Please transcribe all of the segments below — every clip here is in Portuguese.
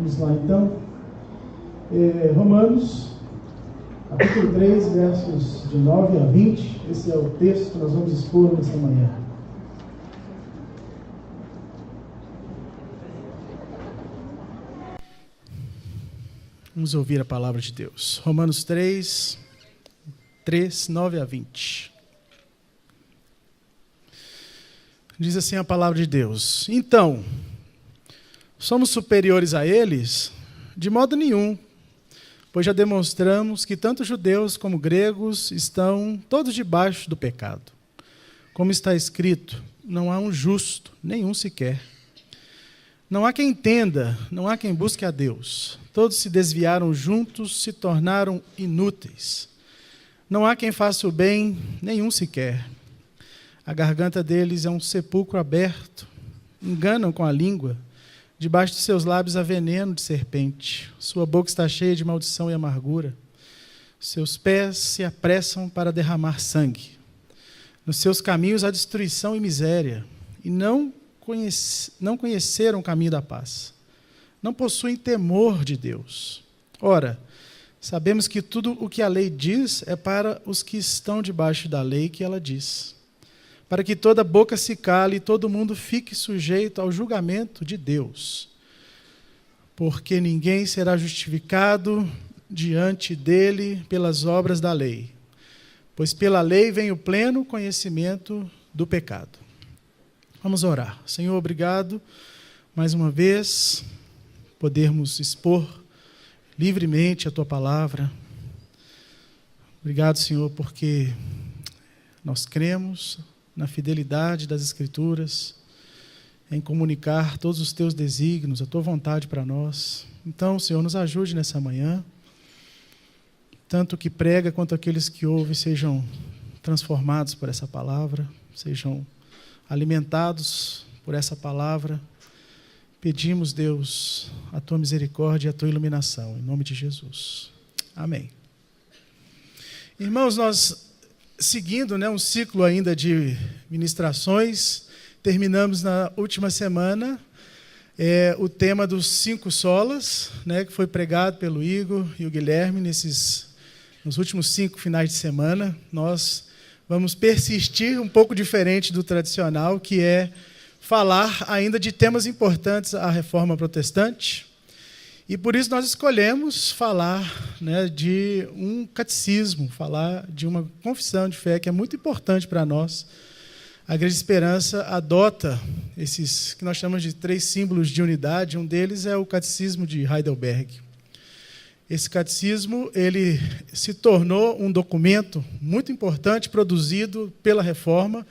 Vamos lá então. Romanos, capítulo 3, versos de 9 a 20. Esse é o texto que nós vamos expor nessa manhã. Vamos ouvir a palavra de Deus. Romanos 3, 9 a 20. Diz assim a palavra de Deus: Então, somos superiores a eles? De modo nenhum, pois já demonstramos que tanto judeus como gregos estão todos debaixo do pecado. Como está escrito, não há um justo, nenhum sequer. Não há quem entenda, não há quem busque a Deus. Todos se desviaram juntos, se tornaram inúteis. Não há quem faça o bem, nenhum sequer. A garganta deles é um sepulcro aberto. Enganam com a língua. Debaixo de seus lábios há veneno de serpente. Sua boca está cheia de maldição e amargura. Seus pés se apressam para derramar sangue. Nos seus caminhos há destruição e miséria. E não conheceram o caminho da paz. Não possuem temor de Deus. Ora, sabemos que tudo o que a lei diz é para os que estão debaixo da lei que ela diz. Para que toda boca se cale e todo mundo fique sujeito ao julgamento de Deus. Porque ninguém será justificado diante dele pelas obras da lei. Pois pela lei vem o pleno conhecimento do pecado. Vamos orar. Senhor, obrigado mais uma vez podermos expor livremente a Tua palavra. Obrigado, Senhor, porque nós cremos na fidelidade das Escrituras, em comunicar todos os Teus desígnios, a Tua vontade para nós. Então, Senhor, nos ajude nessa manhã. Tanto o que prega quanto aqueles que ouvem sejam transformados por essa palavra, sejam alimentados por essa palavra. Pedimos, Deus, a Tua misericórdia e a Tua iluminação, em nome de Jesus. Amém. Irmãos, nós, seguindo um ciclo ainda de ministrações, terminamos na última semana o tema dos 5 solas, que foi pregado pelo Igor e o Guilherme nos últimos 5 finais de semana. Nós vamos persistir um pouco diferente do tradicional, que é falar ainda de temas importantes à Reforma Protestante. E por isso nós escolhemos falar de um catecismo, falar de uma confissão de fé que é muito importante para nós. A Igreja Esperança adota esses que nós chamamos de 3 símbolos de unidade. Um deles é o Catecismo de Heidelberg. Esse catecismo ele se tornou um documento muito importante, produzido pela Reforma,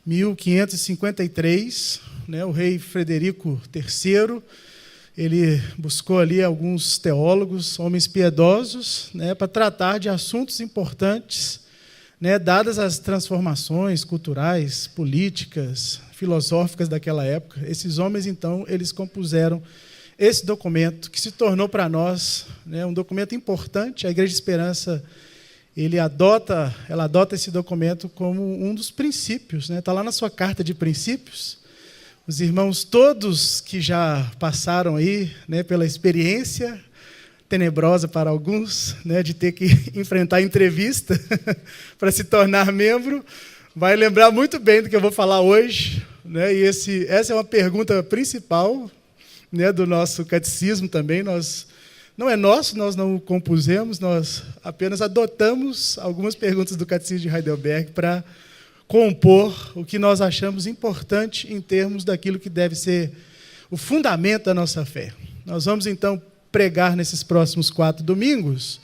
1553. O rei Frederico III, ele buscou ali alguns teólogos, homens piedosos, para tratar de assuntos importantes, dadas as transformações culturais, políticas, filosóficas daquela época. Esses homens, então, eles compuseram esse documento, que se tornou para nós um documento importante. A Igreja Esperança ela adota esse documento como um dos princípios. Está lá na sua carta de princípios. Os irmãos todos que já passaram aí pela experiência tenebrosa para alguns, de ter que enfrentar a entrevista para se tornar membro, vai lembrar muito bem do que eu vou falar hoje. E essa é uma pergunta principal do nosso catecismo também. Não é nosso, nós não o compusemos, nós apenas adotamos algumas perguntas do Catecismo de Heidelberg para compor o que nós achamos importante em termos daquilo que deve ser o fundamento da nossa fé. Nós vamos, então, pregar nesses próximos 4 domingos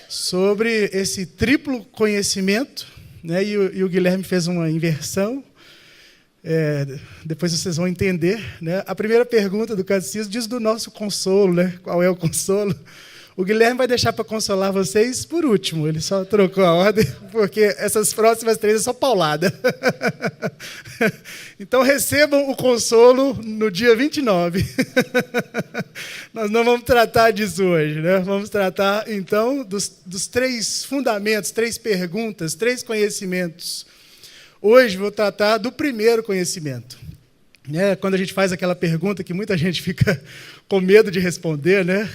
sobre esse triplo conhecimento, e o Guilherme fez uma inversão. Depois vocês vão entender. A primeira pergunta do catecismo diz do nosso consolo, qual é o consolo. O Guilherme vai deixar para consolar vocês por último, ele só trocou a ordem, porque essas próximas 3 é só paulada. Então recebam o consolo no dia 29. Nós não vamos tratar disso hoje, Vamos tratar, então, dos 3 fundamentos, 3 perguntas, 3 conhecimentos. Hoje vou tratar do primeiro conhecimento. Quando a gente faz aquela pergunta que muita gente fica com medo de responder, né?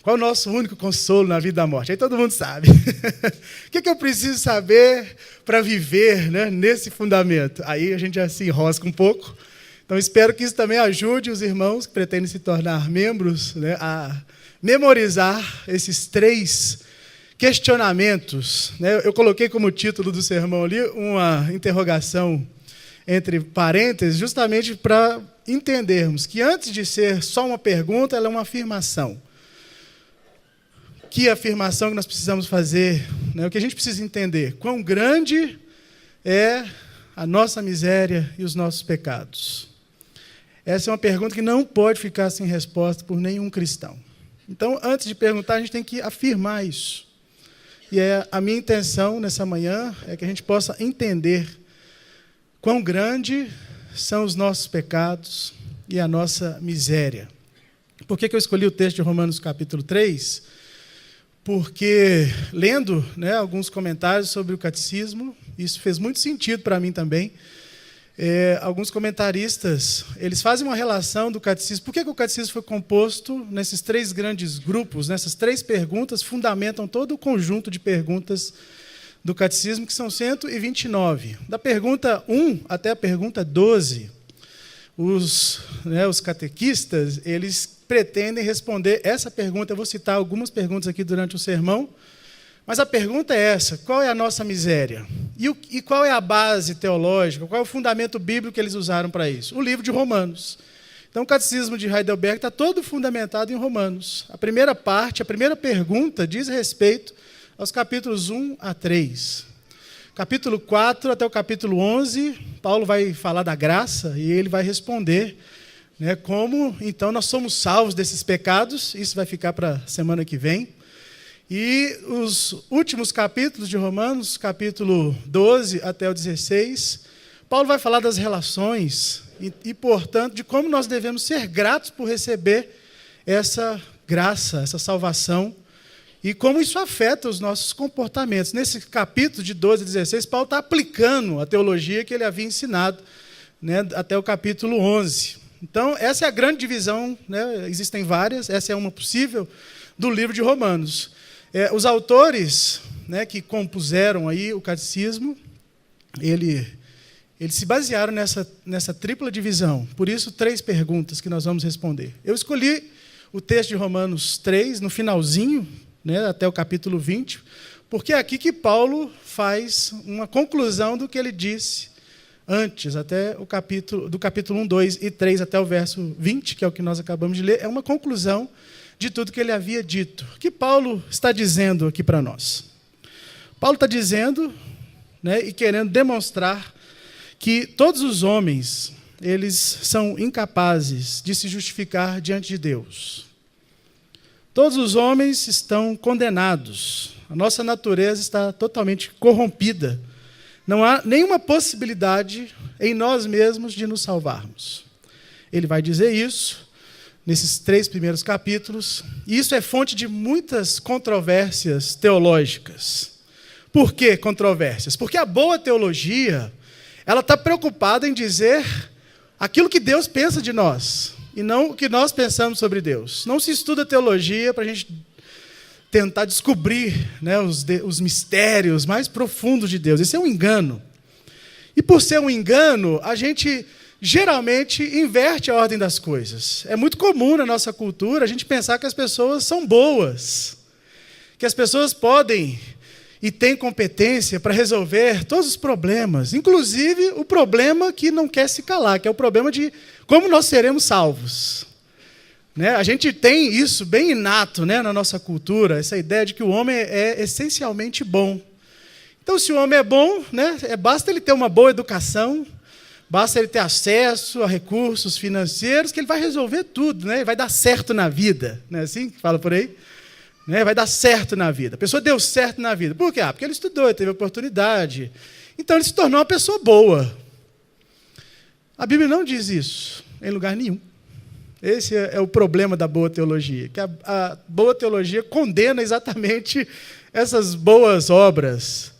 Qual é o nosso único consolo na vida da morte? Aí todo mundo sabe. O que eu preciso saber para viver, né, nesse fundamento? Aí a gente já se enrosca um pouco. Então, espero que isso também ajude os irmãos que pretendem se tornar membros, né, a memorizar esses 3 questionamentos. Né? Eu coloquei como título do sermão ali uma interrogação entre parênteses, justamente para entendermos que antes de ser só uma pergunta, ela é uma afirmação. Que afirmação que nós precisamos fazer? Né? O que a gente precisa entender? Quão grande é a nossa miséria e os nossos pecados? Essa é uma pergunta que não pode ficar sem resposta por nenhum cristão. Então, antes de perguntar, a gente tem que afirmar isso. E a minha intenção nessa manhã é que a gente possa entender quão grande são os nossos pecados e a nossa miséria. Por que eu escolhi o texto de Romanos capítulo 3? Porque, lendo, né, alguns comentários sobre o catecismo, isso fez muito sentido para mim também. Alguns comentaristas, eles fazem uma relação do catecismo. Por que o catecismo foi composto nesses 3 grandes grupos? Nessas 3 perguntas fundamentam todo o conjunto de perguntas do catecismo, que são 129. Da pergunta 1 até a pergunta 12, os catequistas, eles pretendem responder essa pergunta. Eu vou citar algumas perguntas aqui durante o sermão, mas a pergunta é essa: qual é a nossa miséria? E qual é a base teológica, qual é o fundamento bíblico que eles usaram para isso? O livro de Romanos. Então, o catecismo de Heidelberg está todo fundamentado em Romanos. A primeira parte, a primeira pergunta, diz respeito aos capítulos 1 a 3. Capítulo 4 até o capítulo 11, Paulo vai falar da graça e ele vai responder, né, como, então, nós somos salvos desses pecados. Isso vai ficar para a semana que vem. E os últimos capítulos de Romanos, capítulo 12 até o 16, Paulo vai falar das relações e, portanto, de como nós devemos ser gratos por receber essa graça, essa salvação, e como isso afeta os nossos comportamentos. Nesse capítulo de 12 a 16, Paulo está aplicando a teologia que ele havia ensinado, né, até o capítulo 11. Então, essa é a grande divisão, né, existem várias, essa é uma possível, do livro de Romanos. Os autores, né, que compuseram aí o catecismo, eles se basearam nessa tripla divisão. Por isso, 3 perguntas que nós vamos responder. Eu escolhi o texto de Romanos 3, no finalzinho, né, até o capítulo 20, porque é aqui que Paulo faz uma conclusão do que ele disse antes, até do capítulo 1, 2 e 3 até o verso 20, que é o que nós acabamos de ler. É uma conclusão de tudo que ele havia dito. O que Paulo está dizendo aqui para nós? Paulo está dizendo, né, e querendo demonstrar que todos os homens, eles são incapazes de se justificar diante de Deus. Todos os homens estão condenados. A nossa natureza está totalmente corrompida. Não há nenhuma possibilidade em nós mesmos de nos salvarmos. Ele vai dizer isso nesses 3 primeiros capítulos, e isso é fonte de muitas controvérsias teológicas. Por que controvérsias? Porque a boa teologia, ela está preocupada em dizer aquilo que Deus pensa de nós, e não o que nós pensamos sobre Deus. Não se estuda teologia para a gente tentar descobrir, né, os mistérios mais profundos de Deus. Isso é um engano. E por ser um engano, a gente geralmente inverte a ordem das coisas. É muito comum na nossa cultura a gente pensar que as pessoas são boas, que as pessoas podem e têm competência para resolver todos os problemas, inclusive o problema que não quer se calar, que é o problema de como nós seremos salvos. Né? A gente tem isso bem inato, né, na nossa cultura, essa ideia de que o homem é essencialmente bom. Então, se o homem é bom, né, basta ele ter uma boa educação, basta ele ter acesso a recursos financeiros, que ele vai resolver tudo, né? Vai dar certo na vida. Não é assim que fala por aí? Né? Vai dar certo na vida. A pessoa deu certo na vida. Por quê? Porque ele estudou, ele teve oportunidade. Então, ele se tornou uma pessoa boa. A Bíblia não diz isso em lugar nenhum. Esse é o problema da boa teologia, que a boa teologia condena exatamente essas boas obras.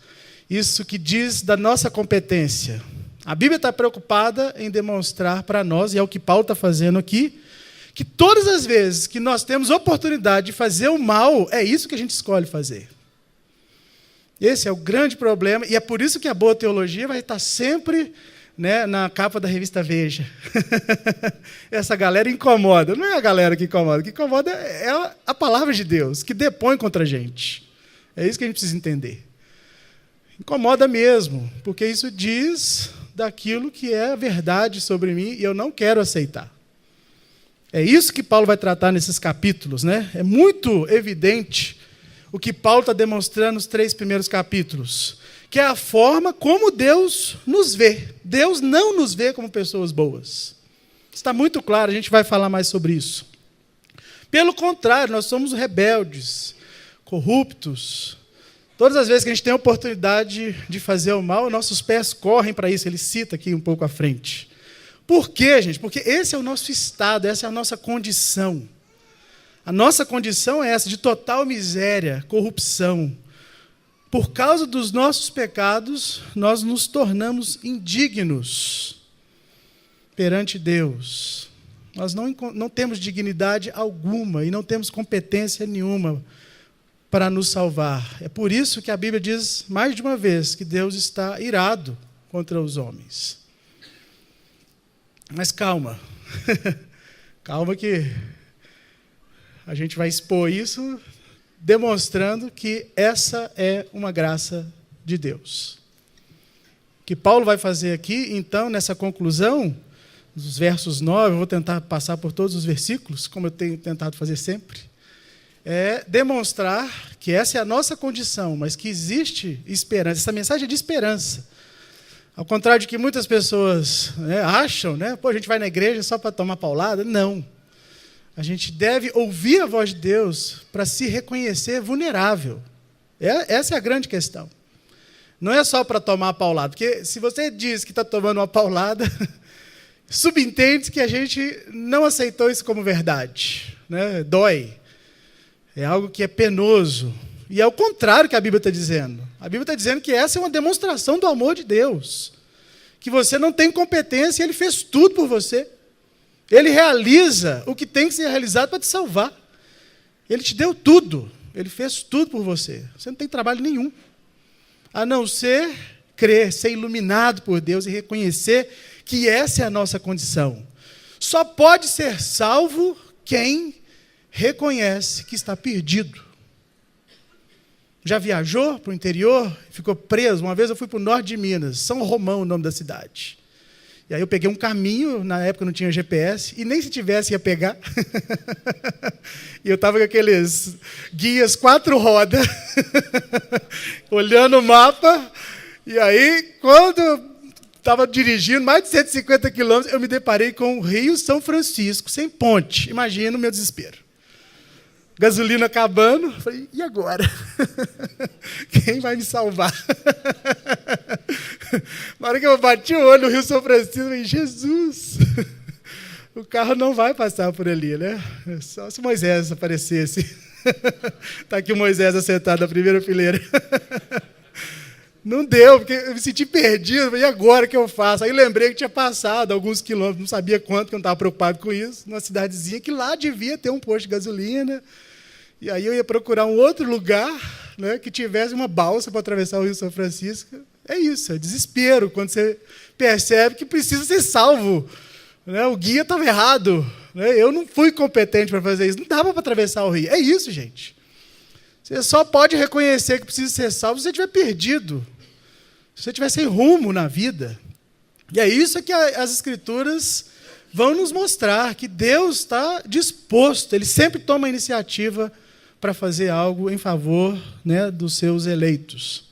Isso que diz da nossa competência. A Bíblia está preocupada em demonstrar para nós, e é o que Paulo está fazendo aqui, que todas as vezes que nós temos oportunidade de fazer o mal, é isso que a gente escolhe fazer. Esse é o grande problema, e é por isso que a boa teologia vai estar sempre, né, na capa da revista Veja. Essa galera incomoda. Não é a galera que incomoda. O que incomoda é a palavra de Deus, que depõe contra a gente. É isso que a gente precisa entender. Incomoda mesmo, porque isso diz daquilo que é a verdade sobre mim e eu não quero aceitar. É isso que Paulo vai tratar nesses capítulos, né? É muito evidente o que Paulo está demonstrando nos 3 primeiros capítulos, que é a forma como Deus nos vê. Deus não nos vê como pessoas boas. Está muito claro, a gente vai falar mais sobre isso. Pelo contrário, nós somos rebeldes, corruptos. Todas as vezes que a gente tem a oportunidade de fazer o mal, nossos pés correm para isso. Ele cita aqui um pouco à frente. Por quê, gente? Porque esse é o nosso estado, essa é a nossa condição. A nossa condição é essa, de total miséria, corrupção. Por causa dos nossos pecados, nós nos tornamos indignos perante Deus. Nós não temos dignidade alguma e não temos competência nenhuma para nos salvar. É por isso que a Bíblia diz mais de uma vez que Deus está irado contra os homens. Mas calma. Calma que a gente vai expor isso demonstrando que essa é uma graça de Deus. O que Paulo vai fazer aqui, então, nessa conclusão, dos versos 9, eu vou tentar passar por todos os versículos, como eu tenho tentado fazer sempre, é demonstrar que essa é a nossa condição, mas que existe esperança. Essa mensagem é de esperança. Ao contrário de que muitas pessoas, né, acham, né, pô, a gente vai na igreja só para tomar paulada. Não. A gente deve ouvir a voz de Deus para se reconhecer vulnerável. Essa é a grande questão. Não é só para tomar paulada, porque se você diz que está tomando uma paulada, subentende que a gente não aceitou isso como verdade, né? Dói. É algo que é penoso. E é o contrário que a Bíblia está dizendo. A Bíblia está dizendo que essa é uma demonstração do amor de Deus. Que você não tem competência e Ele fez tudo por você. Ele realiza o que tem que ser realizado para te salvar. Ele te deu tudo. Ele fez tudo por você. Você não tem trabalho nenhum. A não ser crer, ser iluminado por Deus e reconhecer que essa é a nossa condição. Só pode ser salvo quem reconhece que está perdido. Já viajou para o interior? Ficou preso? Uma vez eu fui para o norte de Minas, São Romão, o nome da cidade. E aí eu peguei um caminho, na época não tinha GPS, e nem se tivesse ia pegar. E eu estava com aqueles guias 4 rodas, olhando o mapa, e aí, quando estava dirigindo mais de 150 quilômetros, eu me deparei com o Rio São Francisco, sem ponte. Imagina o meu desespero. Gasolina acabando, falei, e agora? Quem vai me salvar? Na hora que eu bati o olho no Rio São Francisco, eu falei, Jesus, o carro não vai passar por ali, né? Só se Moisés aparecesse. Está aqui o Moisés assentado na primeira fileira. Não deu, porque eu me senti perdido, e agora o que eu faço? Aí lembrei que tinha passado alguns quilômetros, não sabia quanto, porque eu não estava preocupado com isso, numa cidadezinha que lá devia ter um posto de gasolina. E aí eu ia procurar um outro lugar, né, que tivesse uma balsa para atravessar o Rio São Francisco. É isso, é desespero, quando você percebe que precisa ser salvo. Né? O guia estava errado. Né? Eu não fui competente para fazer isso. Não dava para atravessar o rio. É isso, gente. Você só pode reconhecer que precisa ser salvo se você estiver perdido. Se você estiver sem rumo na vida. E é isso que as Escrituras vão nos mostrar, que Deus está disposto, Ele sempre toma a iniciativa para fazer algo em favor, né, dos seus eleitos.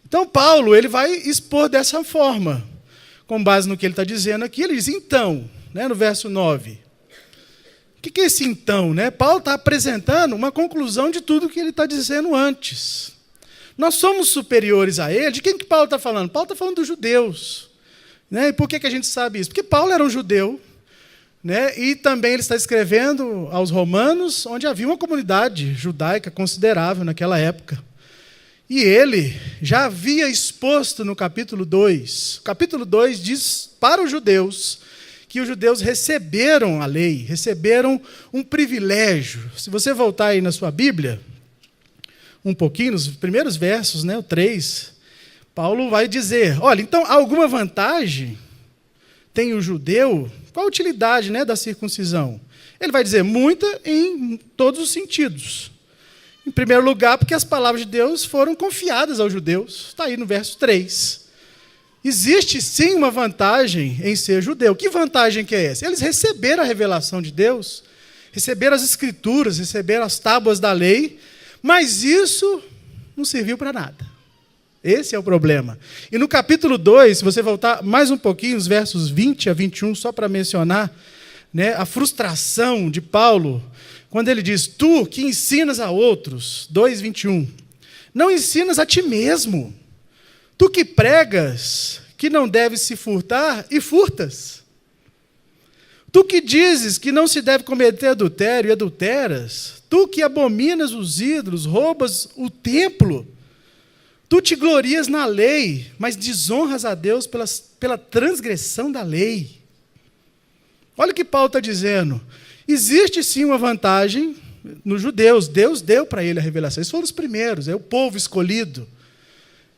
Então, Paulo ele vai expor dessa forma, com base no que ele está dizendo aqui. Ele diz, então, né, no verso 9. O que é esse então? Né? Paulo está apresentando uma conclusão de tudo que ele está dizendo antes. Nós somos superiores a ele. De quem que Paulo está falando? Paulo está falando dos judeus. Né? E por que a gente sabe isso? Porque Paulo era um judeu, né? E também ele está escrevendo aos romanos, onde havia uma comunidade judaica considerável naquela época. E ele já havia exposto no capítulo 2. O capítulo 2 diz para os judeus que os judeus receberam a lei, receberam um privilégio. Se você voltar aí na sua Bíblia, um pouquinho, nos primeiros versos, né, o 3, Paulo vai dizer, olha, então, alguma vantagem tem o judeu? Qual a utilidade, né, da circuncisão? Ele vai dizer, muita em todos os sentidos. Em primeiro lugar, porque as palavras de Deus foram confiadas aos judeus. Está aí no verso 3. Existe, sim, uma vantagem em ser judeu. Que vantagem que é essa? Eles receberam a revelação de Deus, receberam as escrituras, receberam as tábuas da lei, mas isso não serviu para nada. Esse é o problema. E no capítulo 2, se você voltar mais um pouquinho, os versos 20 a 21, só para mencionar, né, a frustração de Paulo, quando ele diz, tu que ensinas a outros, 2:21, não ensinas a ti mesmo. Tu que pregas que não deve se furtar e furtas. Tu que dizes que não se deve cometer adultério e adulteras. Tu que abominas os ídolos, roubas o templo. Tu te glorias na lei, mas desonras a Deus pela transgressão da lei. Olha o que Paulo está dizendo. Existe sim uma vantagem nos judeus. Deus deu para ele a revelação. Eles foram os primeiros, é o povo escolhido.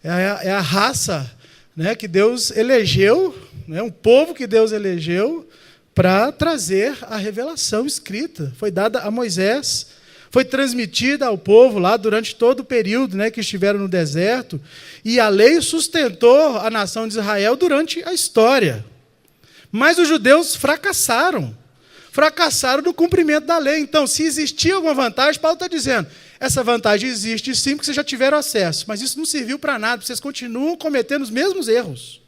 É a raça, né, que Deus elegeu, né, um povo que Deus elegeu para trazer a revelação escrita. Foi dada a Moisés, foi transmitida ao povo lá durante todo o período, né, que estiveram no deserto, e a lei sustentou a nação de Israel durante a história. Mas os judeus fracassaram no cumprimento da lei. Então, se existia alguma vantagem, Paulo está dizendo, essa vantagem existe sim, porque vocês já tiveram acesso, mas isso não serviu para nada, vocês continuam cometendo os mesmos erros.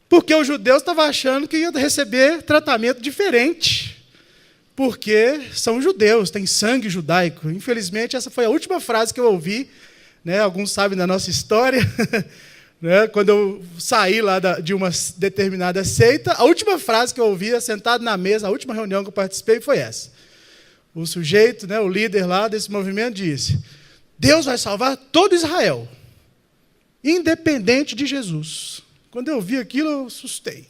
Porque os judeus estavam achando que iam receber tratamento diferente, porque são judeus, têm sangue judaico. Infelizmente, essa foi a última frase que eu ouvi, né? Alguns sabem da nossa história, né? Quando eu saí lá de uma determinada seita, a última frase que eu ouvi, sentado na mesa, a última reunião que eu participei, foi essa. O sujeito, né, o líder lá desse movimento disse, Deus vai salvar todo Israel, independente de Jesus. Quando eu vi aquilo, eu assustei.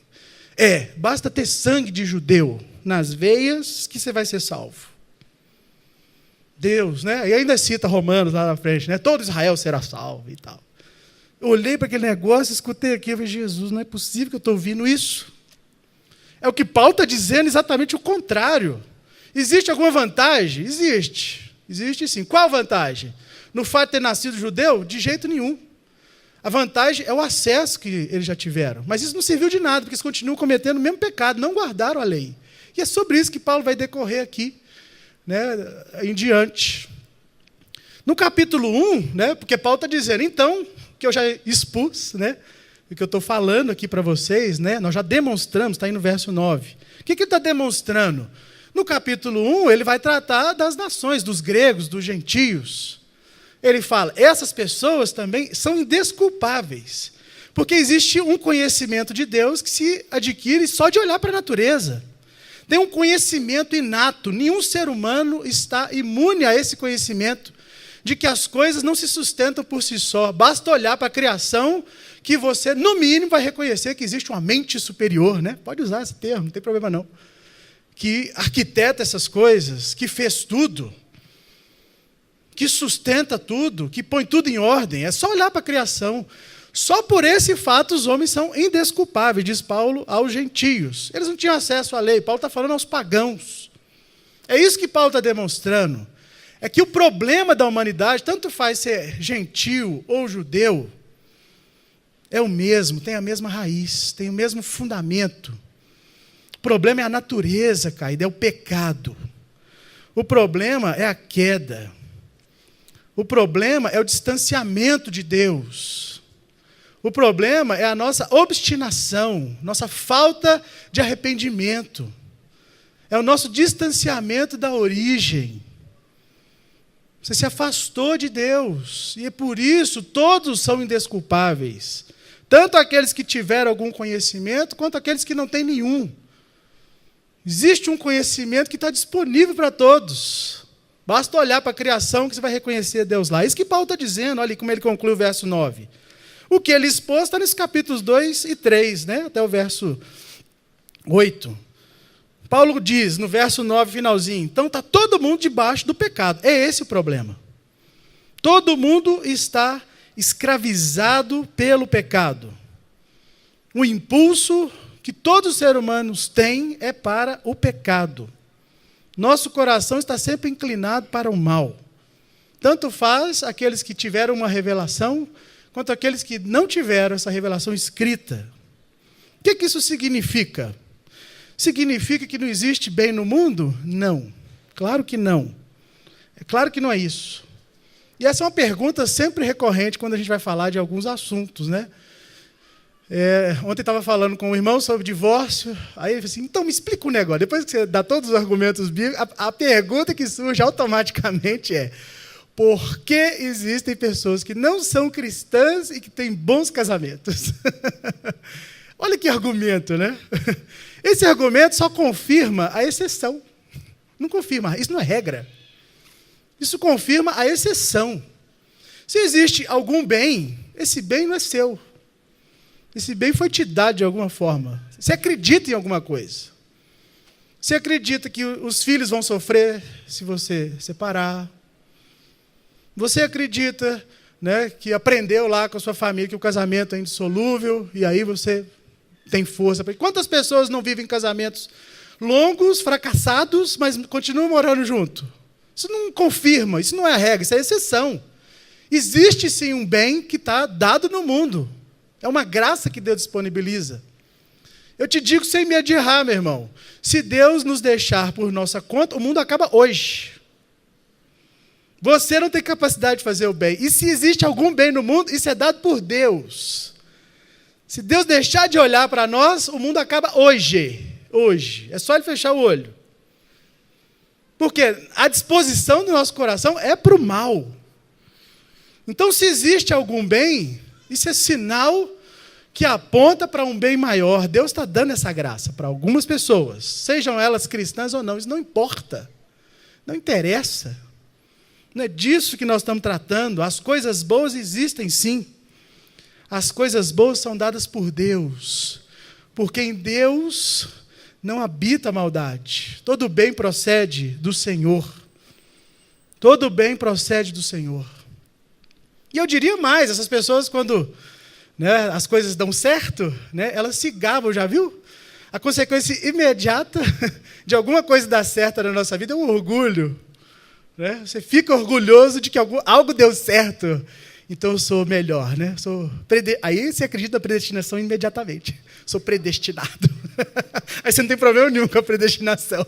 Basta ter sangue de judeu nas veias que você vai ser salvo. Deus, né? E ainda cita Romanos lá na frente, né? Todo Israel será salvo e tal. Eu olhei para aquele negócio, escutei aqui, eu falei, Jesus, não é possível que eu estou ouvindo isso. É o que Paulo está dizendo, exatamente o contrário. Existe alguma vantagem? Existe. Existe sim. Qual a vantagem? No fato de ter nascido judeu? De jeito nenhum. A vantagem é o acesso que eles já tiveram. Mas isso não serviu de nada, porque eles continuam cometendo o mesmo pecado, não guardaram a lei. E é sobre isso que Paulo vai decorrer aqui, né, em diante. No capítulo 1, né, porque Paulo está dizendo, então, que eu já expus, né, o que eu estou falando aqui para vocês, né, nós já demonstramos, está aí no verso 9. O que ele está demonstrando? No capítulo 1, ele vai tratar das nações, dos gregos, dos gentios. Ele fala, essas pessoas também são indesculpáveis, porque existe um conhecimento de Deus que se adquire só de olhar para a natureza. Tem um conhecimento inato, nenhum ser humano está imune a esse conhecimento de que as coisas não se sustentam por si só. Basta olhar para a criação que você, no mínimo, vai reconhecer que existe uma mente superior, né? Pode usar esse termo, não tem problema não. Que arquiteta essas coisas, que fez tudo, que sustenta tudo, que põe tudo em ordem. É só olhar para a criação. Só por esse fato os homens são indesculpáveis, diz Paulo aos gentios. Eles não tinham acesso à lei. Paulo está falando aos pagãos. É isso que Paulo está demonstrando. É que o problema da humanidade, tanto faz ser gentil ou judeu, é o mesmo, tem a mesma raiz, tem o mesmo fundamento. O problema é a natureza caída, é o pecado. O problema é a queda. O problema é o distanciamento de Deus. O problema é a nossa obstinação, nossa falta de arrependimento. É o nosso distanciamento da origem. Você se afastou de Deus. E é por isso todos são indesculpáveis. Tanto aqueles que tiveram algum conhecimento, quanto aqueles que não têm nenhum. Existe um conhecimento que está disponível para todos. Basta olhar para a criação que você vai reconhecer Deus lá. Isso que Paulo está dizendo, olha como ele conclui o verso 9. O que ele expôs está nos capítulos 2 e 3, né? Até o verso 8. Paulo diz, no verso 9, finalzinho, então está todo mundo debaixo do pecado. É esse o problema. Todo mundo está escravizado pelo pecado. O impulso que todos os seres humanos têm é para o pecado. Nosso coração está sempre inclinado para o mal. Tanto faz aqueles que tiveram uma revelação, quanto aqueles que não tiveram essa revelação escrita. O que isso significa? Significa que não existe bem no mundo? Não. Claro que não. É claro que não é isso. E essa é uma pergunta sempre recorrente quando a gente vai falar de alguns assuntos, né? Ontem estava falando com um irmão sobre divórcio, aí ele falou assim, então me explica um negócio. Depois que você dá todos os argumentos bíblicos, a pergunta que surge automaticamente é, por que existem pessoas que não são cristãs e que têm bons casamentos? Olha que argumento, né? Esse argumento só confirma a exceção. Não confirma, isso não é regra. Isso confirma a exceção. Se existe algum bem, esse bem não é seu. Esse bem foi te dado de alguma forma. Você acredita em alguma coisa. Você acredita que os filhos vão sofrer se você separar. Você acredita, né, que aprendeu lá com a sua família que o casamento é indissolúvel e aí você tem força. Quantas pessoas não vivem casamentos longos, fracassados, mas continuam morando junto? Isso não confirma, isso não é a regra, isso é a exceção. Existe sim um bem que está dado no mundo. É uma graça que Deus disponibiliza. Eu te digo sem medo de errar, meu irmão. Se Deus nos deixar por nossa conta, o mundo acaba hoje. Você não tem capacidade de fazer o bem. E se existe algum bem no mundo, isso é dado por Deus. Se Deus deixar de olhar para nós, o mundo acaba hoje. Hoje. É só ele fechar o olho. Porque a disposição do nosso coração é para o mal. Então, se existe algum bem, isso é sinal que aponta para um bem maior. Deus está dando essa graça para algumas pessoas, sejam elas cristãs ou não, isso não importa. Não interessa. Não é disso que nós estamos tratando. As coisas boas existem sim. As coisas boas são dadas por Deus. Porque em Deus não habita a maldade. Todo bem procede do Senhor. Todo bem procede do Senhor. E eu diria mais, essas pessoas quando, né, as coisas dão certo, né, elas se gabam, já viu? A consequência imediata de alguma coisa dar certo na nossa vida é um orgulho. Né? Você fica orgulhoso de que algo deu certo. Então eu sou melhor. Né? Aí você acredita na predestinação imediatamente. Sou predestinado. Aí você não tem problema nenhum com a predestinação.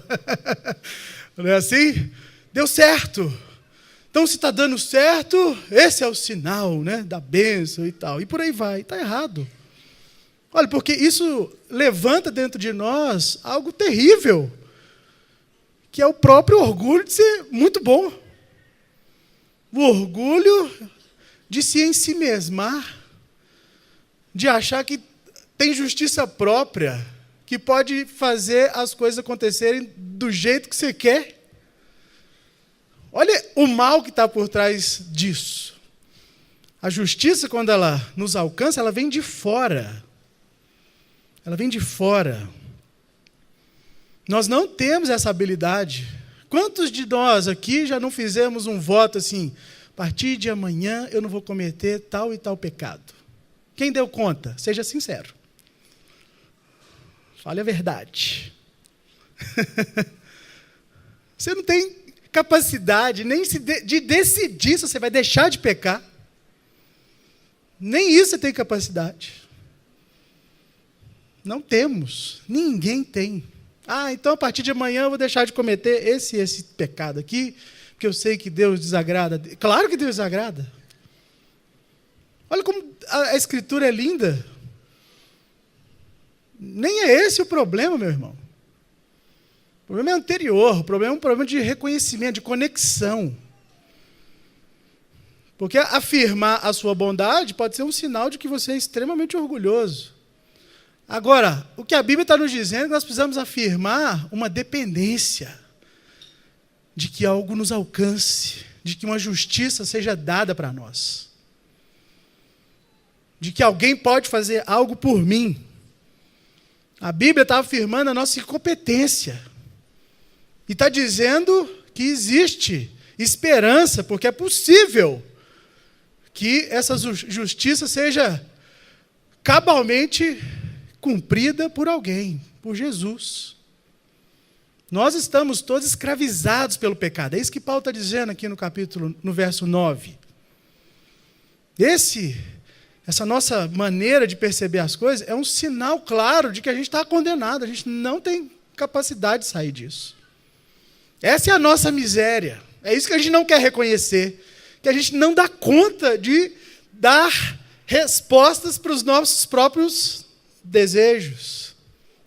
Não é assim? Deu certo. Então, se está dando certo, esse é o sinal, né, da bênção e tal. E por aí vai. Está errado. Olha, porque isso levanta dentro de nós algo terrível, que é o próprio orgulho de ser muito bom. O orgulho de se ensimesmar, de achar que tem justiça própria, que pode fazer as coisas acontecerem do jeito que você quer. Olha o mal que está por trás disso. A justiça, quando ela nos alcança, ela vem de fora. Ela vem de fora. Nós não temos essa habilidade. Quantos de nós aqui já não fizemos um voto assim, a partir de amanhã eu não vou cometer tal e tal pecado? Quem deu conta? Seja sincero. Fale a verdade. Você não tem capacidade nem de decidir se você vai deixar de pecar. Nem isso você tem capacidade. Não temos. Ninguém tem. Então a partir de amanhã eu vou deixar de cometer esse pecado aqui, porque eu sei que Deus desagrada. Claro que Deus desagrada. Olha como a Escritura é linda. Nem é esse o problema, meu irmão. O problema é anterior, o problema é um problema de reconhecimento, de conexão. Porque afirmar a sua bondade pode ser um sinal de que você é extremamente orgulhoso. Agora, o que a Bíblia está nos dizendo é que nós precisamos afirmar uma dependência de que algo nos alcance, de que uma justiça seja dada para nós, de que alguém pode fazer algo por mim. A Bíblia está afirmando a nossa incompetência e está dizendo que existe esperança, porque é possível que essa justiça seja cabalmente cumprida por alguém, por Jesus. Nós estamos todos escravizados pelo pecado. É isso que Paulo está dizendo aqui no verso 9. Essa nossa maneira de perceber as coisas é um sinal claro de que a gente está condenado, a gente não tem capacidade de sair disso. Essa é a nossa miséria. É isso que a gente não quer reconhecer, que a gente não dá conta de dar respostas para os nossos próprios desejos.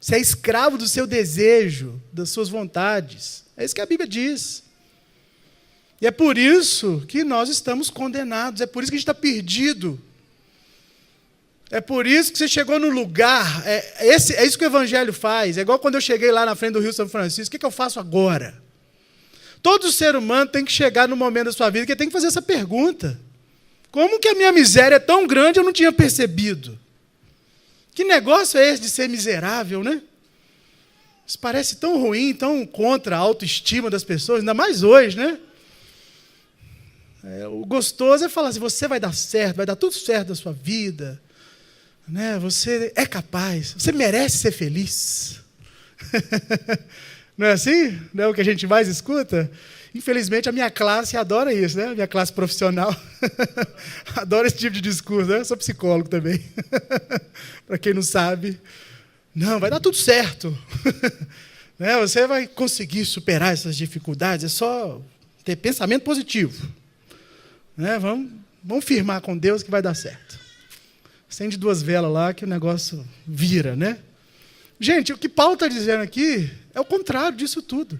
Você é escravo do seu desejo, das suas vontades. É isso que a Bíblia diz. E é por isso que nós estamos condenados, é por isso que a gente está perdido. É por isso que você chegou no lugar, é isso que o Evangelho faz. É igual quando eu cheguei lá na frente do Rio São Francisco, o que eu faço agora? Todo ser humano tem que chegar no momento da sua vida que tem que fazer essa pergunta. Como que a minha miséria é tão grande eu não tinha percebido? Que negócio é esse de ser miserável, né? Isso parece tão ruim, tão contra a autoestima das pessoas, ainda mais hoje, né? O gostoso é falar assim, você vai dar certo, vai dar tudo certo na sua vida. Né? Você é capaz, você merece ser feliz. Não é assim? Não é o que a gente mais escuta? Infelizmente, a minha classe adora isso, né? A minha classe profissional adora esse tipo de discurso, né? Eu sou psicólogo também. Para quem não sabe. Não, vai dar tudo certo. Né? Você vai conseguir superar essas dificuldades, é só ter pensamento positivo. Né? Vamos firmar com Deus que vai dar certo. Acende 2 velas lá que o negócio vira, né? Gente, o que Paulo está dizendo aqui é o contrário disso tudo.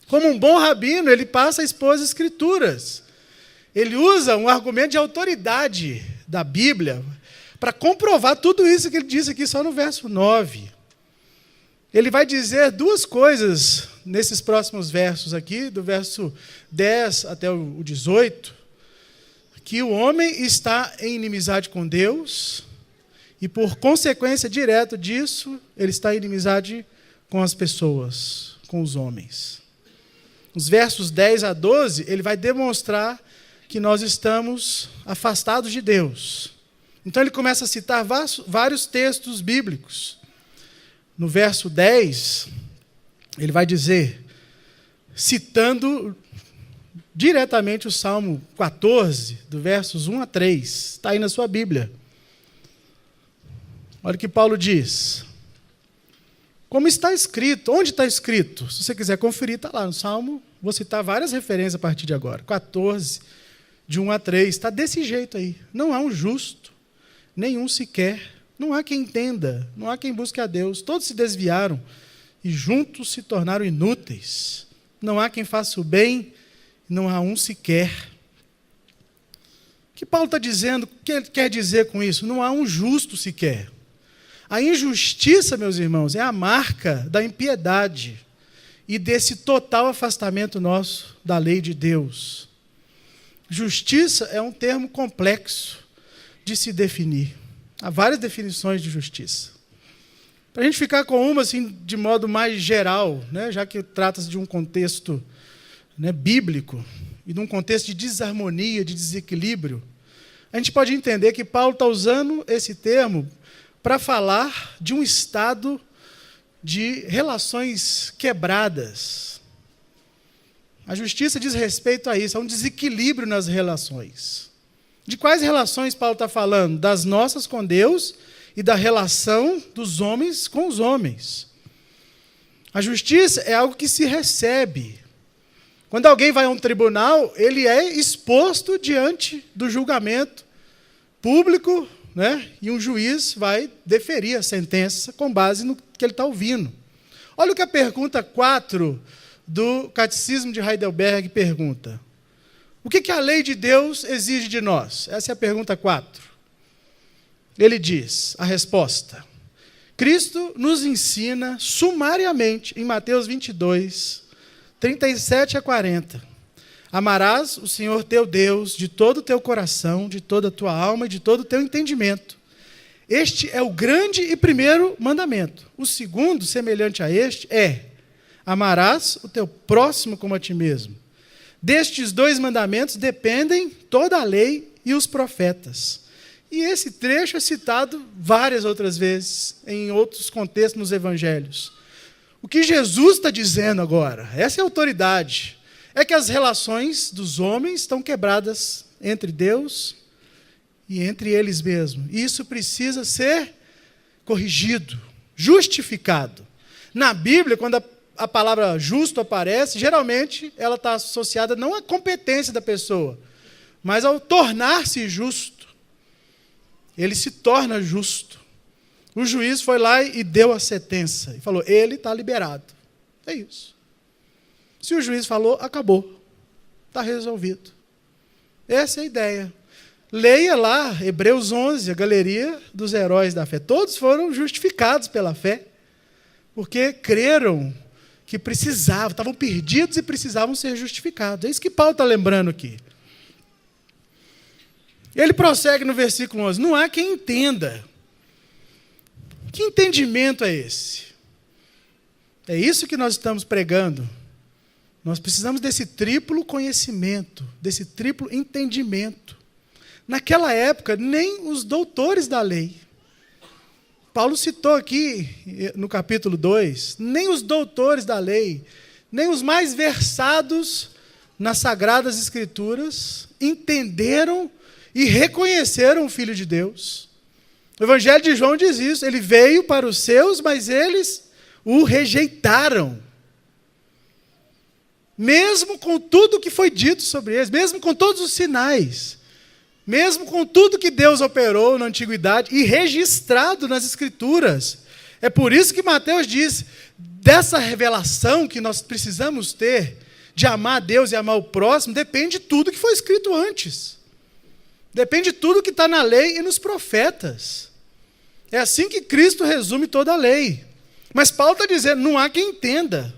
Como um bom rabino, ele passa a expor as Escrituras. Ele usa um argumento de autoridade da Bíblia para comprovar tudo isso que ele disse aqui só no verso 9. Ele vai dizer 2 coisas nesses próximos versos aqui, do verso 10 até o 18, que o homem está em inimizade com Deus e, por consequência direta disso, ele está em inimizade com as pessoas, com os homens. Nos versos 10 a 12, ele vai demonstrar que nós estamos afastados de Deus. Então ele começa a citar vários textos bíblicos. No verso 10, ele vai dizer, citando diretamente o Salmo 14, do versos 1 a 3. Está aí na sua Bíblia. Olha o que Paulo diz. Como está escrito, onde está escrito? Se você quiser conferir, está lá no Salmo. Vou citar várias referências a partir de agora. 14, de 1 a 3. Está desse jeito aí. Não há um justo, nenhum sequer. Não há quem entenda, não há quem busque a Deus. Todos se desviaram e juntos se tornaram inúteis. Não há quem faça o bem, não há um sequer. O que Paulo está dizendo, o que ele quer dizer com isso? Não há um justo sequer. A injustiça, meus irmãos, é a marca da impiedade e desse total afastamento nosso da lei de Deus. Justiça é um termo complexo de se definir. Há várias definições de justiça. Para a gente ficar com uma assim, de modo mais geral, né, já que trata-se de um contexto, né, bíblico e de um contexto de desarmonia, de desequilíbrio, a gente pode entender que Paulo está usando esse termo para falar de um estado de relações quebradas. A justiça diz respeito a isso, a um desequilíbrio nas relações. De quais relações Paulo está falando? Das nossas com Deus e da relação dos homens com os homens. A justiça é algo que se recebe. Quando alguém vai a um tribunal, ele é exposto diante do julgamento público, né? E um juiz vai deferir a sentença com base no que ele está ouvindo. Olha o que a pergunta 4 do Catecismo de Heidelberg pergunta. O que a lei de Deus exige de nós? Essa é a pergunta 4. Ele diz, a resposta. Cristo nos ensina sumariamente, em Mateus 22, 37 a 40. Amarás o Senhor teu Deus de todo o teu coração, de toda a tua alma e de todo o teu entendimento. Este é o grande e primeiro mandamento. O segundo, semelhante a este, é: amarás o teu próximo como a ti mesmo. Destes 2 mandamentos dependem toda a lei e os profetas. E esse trecho é citado várias outras vezes, em outros contextos nos evangelhos. O que Jesus está dizendo agora, essa é a autoridade, é que as relações dos homens estão quebradas entre Deus e entre eles mesmos. E isso precisa ser corrigido, justificado. Na Bíblia, quando a palavra justo aparece, geralmente ela está associada não à competência da pessoa, mas ao tornar-se justo. Ele se torna justo. O juiz foi lá e deu a sentença. E falou, ele está liberado. É isso. Se o juiz falou, acabou. Está resolvido. Essa é a ideia. Leia lá, Hebreus 11, a galeria dos heróis da fé. Todos foram justificados pela fé, porque creram que precisavam, estavam perdidos e precisavam ser justificados. É isso que Paulo está lembrando aqui. Ele prossegue no versículo 11. Não há quem entenda. Que entendimento é esse? É isso que nós estamos pregando. Nós precisamos desse triplo conhecimento, desse triplo entendimento. Naquela época, nem os doutores da lei. Paulo citou aqui, no capítulo 2, nem os doutores da lei, nem os mais versados nas Sagradas Escrituras, entenderam e reconheceram o Filho de Deus. O Evangelho de João diz isso, ele veio para os seus, mas eles o rejeitaram. Mesmo com tudo que foi dito sobre eles, mesmo com todos os sinais, mesmo com tudo que Deus operou na antiguidade e registrado nas Escrituras. É por isso que Mateus diz, dessa revelação que nós precisamos ter, de amar a Deus e amar o próximo, depende de tudo que foi escrito antes. Depende de tudo que está na lei e nos profetas. É assim que Cristo resume toda a lei. Mas Paulo está dizendo, não há quem entenda.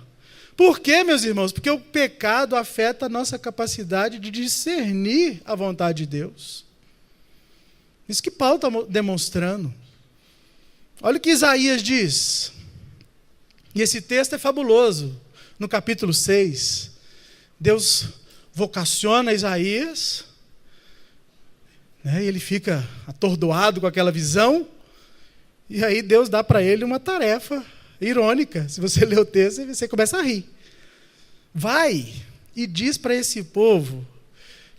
Por quê, meus irmãos? Porque o pecado afeta a nossa capacidade de discernir a vontade de Deus. Isso que Paulo está demonstrando. Olha o que Isaías diz. E esse texto é fabuloso. No capítulo 6, Deus vocaciona Isaías, né, e ele fica atordoado com aquela visão, e aí Deus dá para ele uma tarefa irônica. Se você ler o texto, você começa a rir. Vai e diz para esse povo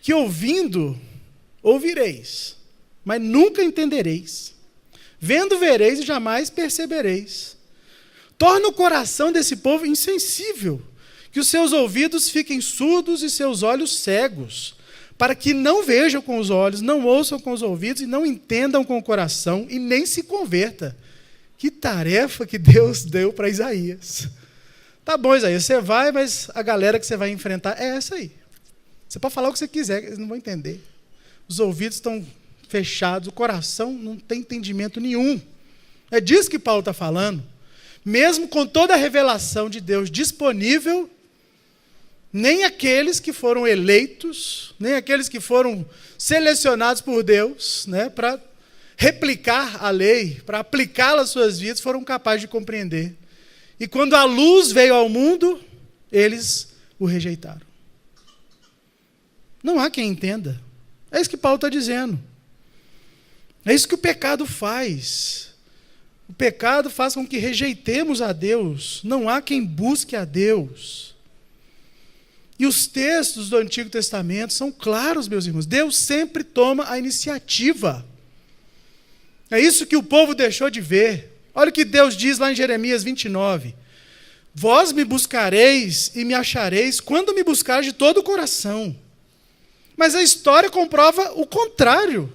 que ouvindo, ouvireis, mas nunca entendereis. Vendo, vereis e jamais percebereis. Torna o coração desse povo insensível, que os seus ouvidos fiquem surdos e seus olhos cegos, para que não vejam com os olhos, não ouçam com os ouvidos e não entendam com o coração e nem se converta. Que tarefa que Deus deu para Isaías. Tá bom, Isaías, você vai, mas a galera que você vai enfrentar é essa aí. Você pode falar o que você quiser, eles não vão entender. Os ouvidos estão fechados, o coração não tem entendimento nenhum. É disso que Paulo está falando. Mesmo com toda a revelação de Deus disponível, nem aqueles que foram eleitos, nem aqueles que foram selecionados por Deus, né, para replicar a lei, para aplicá-la às suas vidas, foram capazes de compreender. E quando a luz veio ao mundo, eles o rejeitaram. Não há quem entenda. É isso que Paulo está dizendo. É isso que o pecado faz. O pecado faz com que rejeitemos a Deus. Não há quem busque a Deus. E os textos do Antigo Testamento são claros, meus irmãos. Deus sempre toma a iniciativa. É isso que o povo deixou de ver. Olha o que Deus diz lá em Jeremias 29. Vós me buscareis e me achareis quando me buscareis de todo o coração. Mas a história comprova o contrário.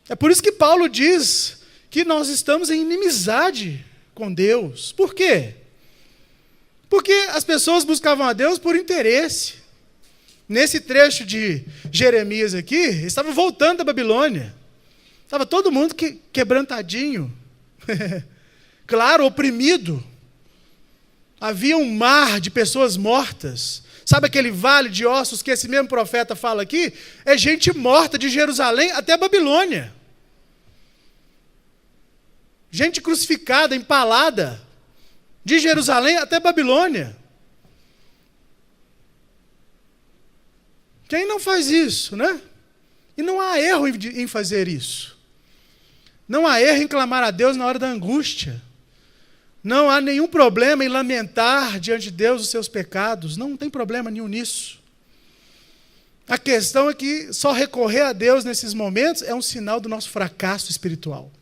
É por isso que Paulo diz que nós estamos em inimizade com Deus. Por quê? Porque as pessoas buscavam a Deus por interesse. Nesse trecho de Jeremias aqui, eles estavam voltando da Babilônia. Estava todo mundo quebrantadinho. Claro, oprimido. havia um mar de pessoas mortas. Sabe aquele vale de ossos que esse mesmo profeta fala aqui? É gente morta de Jerusalém até Babilônia. Gente crucificada, empalada, de Jerusalém até Babilônia. Quem não faz isso, né? E não há erro em fazer isso. Não há erro em clamar a Deus na hora da angústia. Não há nenhum problema em lamentar diante de Deus os seus pecados. Não tem problema nenhum nisso. A questão é que só recorrer a Deus nesses momentos é um sinal do nosso fracasso espiritual.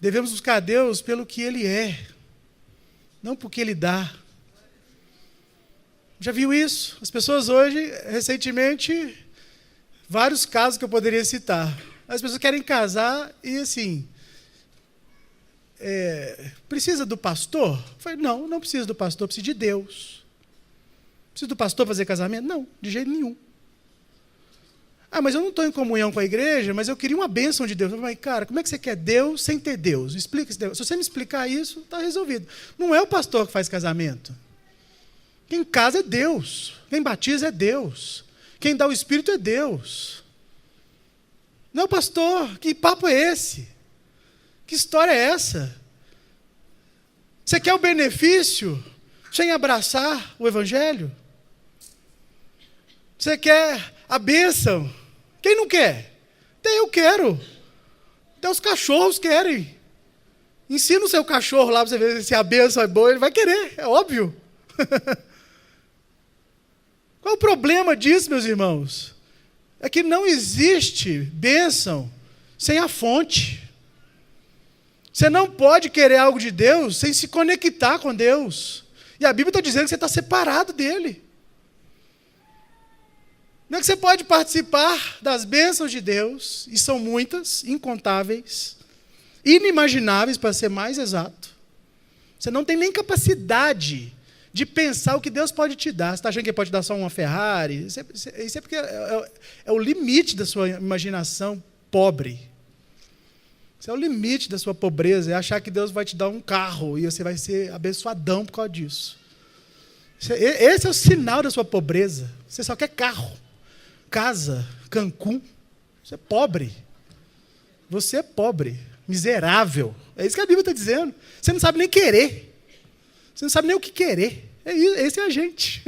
Devemos buscar a Deus pelo que Ele é, não porque Ele dá. Já viu isso? As pessoas hoje, recentemente, vários casos que eu poderia citar. As pessoas querem casar e assim, precisa do pastor? Eu falei, não precisa do pastor, precisa de Deus. Precisa do pastor fazer casamento? Não, de jeito nenhum. Ah, mas eu não estou em comunhão com a igreja, mas eu queria uma bênção de Deus. Eu falei, cara, como é que você quer Deus sem ter Deus? Explica esse Deus. Se você me explicar isso, está resolvido. Não é o pastor que faz casamento. Quem casa é Deus. Quem batiza é Deus. Quem dá o Espírito é Deus. Não é o pastor. Que papo é esse? Que história é essa? Você quer o benefício sem abraçar o Evangelho? Você quer a bênção? Quem não quer? Até eu quero. Até os cachorros querem. Ensina o seu cachorro lá para você ver se a bênção é boa, ele vai querer, é óbvio. Qual é o problema disso, meus irmãos? É que não existe bênção sem a fonte. Você não pode querer algo de Deus sem se conectar com Deus. E a Bíblia está dizendo que você está separado dele. Não é que você pode participar das bênçãos de Deus, e são muitas, incontáveis, inimagináveis, para ser mais exato. Você não tem nem capacidade de pensar o que Deus pode te dar. Você está achando que Ele pode dar só uma Ferrari? Isso é porque é o limite da sua imaginação pobre. Isso é o limite da sua pobreza, é achar que Deus vai te dar um carro e você vai ser abençoadão por causa disso. Esse é o sinal da sua pobreza. Você só quer carro, casa, Cancún. Você é pobre. Você é pobre, miserável. É isso que a Bíblia está dizendo. Você não sabe nem querer. Você não sabe nem o que querer. Esse é a gente.